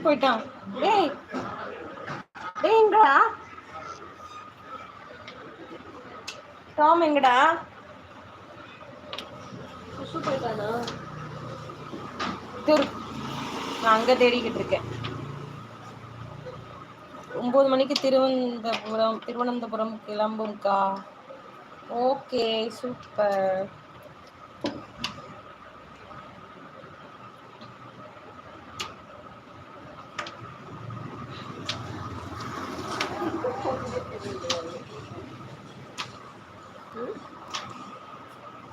போயிட்டான். டேய் டேய் எங்கடா டாம்? எங்கடா சுசு போயிட்டானா? நான் அங்க தேடிக்கிட்டு இருக்கேன். 9 மணிக்கு திருவனந்தபுரம் கிளம்பும்க்கா. Okay super.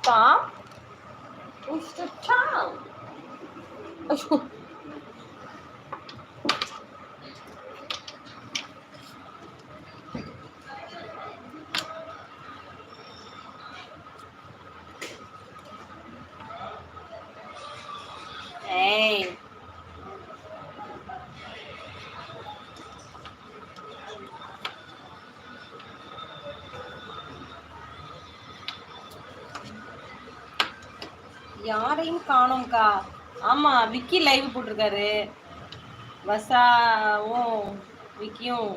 Tom? Mr. Tom? Hey. யாரையும் காணோம்க்கா. ஆமா, விக்கி லைவ் போட்டிருக்காரு. வசாவும் விக்கியும்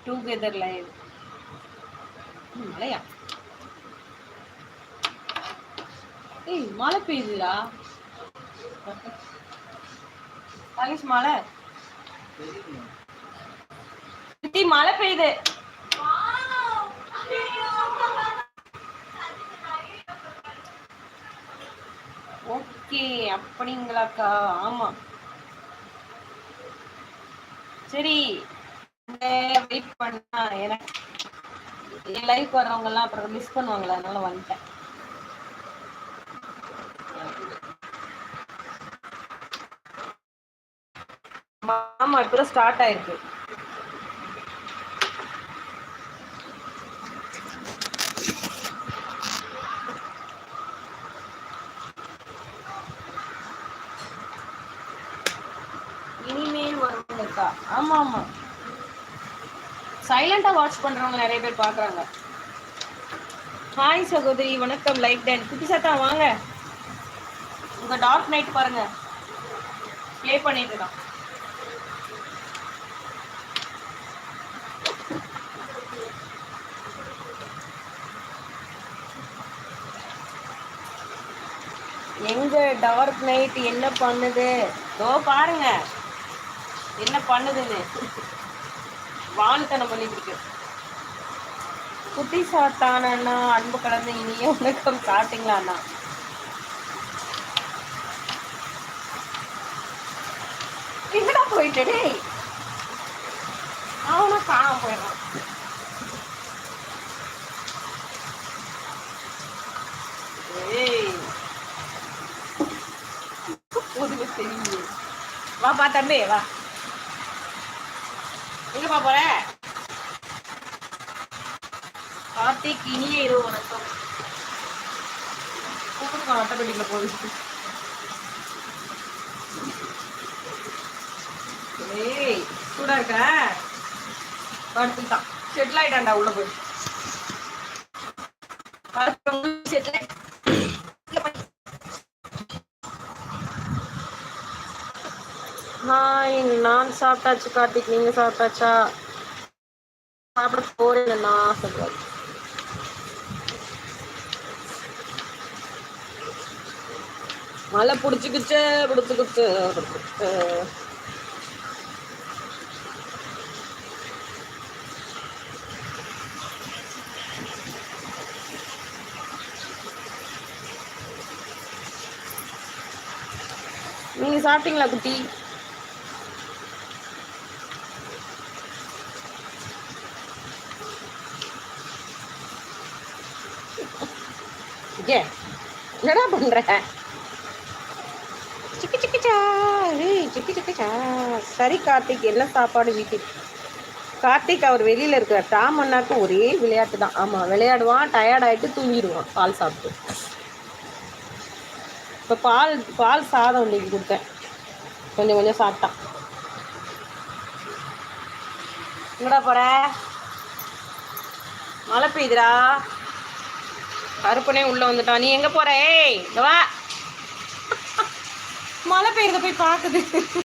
டுகெதர் லைவ். மழையா? ஏய் மழை பெய்யுதுடா. தாலிஸ் மழை மழை பெய்யுது. ஓகே அப்படிங்களாக்கா? ஆமா சரி, வெயிட் பண்ணா எனக்கு என் லைஃப் வர்றவங்க எல்லாம் அப்புறம் மிஸ் பண்ணுவாங்களா, அதனால வந்துட்டேன். ஆமா இப்பதான் ஸ்டார்ட் ஆயிருக்கு. இனிமேல் வருவாங்கக்கா. ஆமா ஆமா, சைலண்டா வாட்ச் பண்றவங்க நிறைய பேர் பாக்குறாங்க. ஹாய் சகோதரி, வணக்கம். லைக் டன் குட்டி சாத்தா வாங்க. உங்க டார்க் நைட் பாருங்க, ப்ளே பண்ணிட்டு இருக்கான். எங்க டார்க் நைட் என்ன பண்ணுது? ஓ பாருங்க என்ன பண்ணுதுன்னு வான்தனம் பண்ணிட்டு இருக்கு. குட்டி சாத்தானா அன்பு கலந்த இனிய வணக்கம். சாப்பிட்டீங்களா அண்ணா? எங்கடா போயிட்டே? அவனா காணாம போயிடறான். தெரியுது. வாப்பா தம்பி வா. எங்கப்பா போற? கார்த்திக் இனிய இரவு வணக்கம். கூப்பிடுங்க ஆட்டோமேட்டிக்ல போகுது. ஏய் சூடா இருக்க? படுத்துட்டான், செட்டில் ஆயிட்டான்டா உள்ள போய். ஹாய், நான் சாப்பிட்டாச்சு கார்த்திக், நீங்க சாப்பிட்டாச்சா? சாப்பிட போறேன்னா சொல்றாரு. மழை பிடிச்சிக்கிச்சு பிடிச்சிக்கிச்சு பிடிச்சிக்கிச்சு. நீங்க சாப்பிட்டீங்களா குட்டி? என்னடா பண்ற? சிக்கி சிக்கிச்சா சிக்கி சிக்கிச்சா. சரி கார்த்திக், என்ன சாப்பாடு வீட்டுக்கு? கார்த்திக் அவர் வெளியில இருக்கிற டாம் அண்ணாக்கு ஒரே விளையாட்டு தான். ஆமா விளையாடுவான், டயர்ட் ஆயிட்டு தூங்கிடுவான் பால் சாப்பிட்டு. இப்போ பால் சாதம் இன்னைக்கு கொடுத்தேன், கொஞ்சம் கொஞ்சம் சாப்பிட்டான். எங்கடா போற? மழை பெய்யுதுடா. கருப்பனே உள்ள வந்துட்டான். நீ எங்க போற? ஏய் வா. மழை பெய்யறத போய் பாக்குது.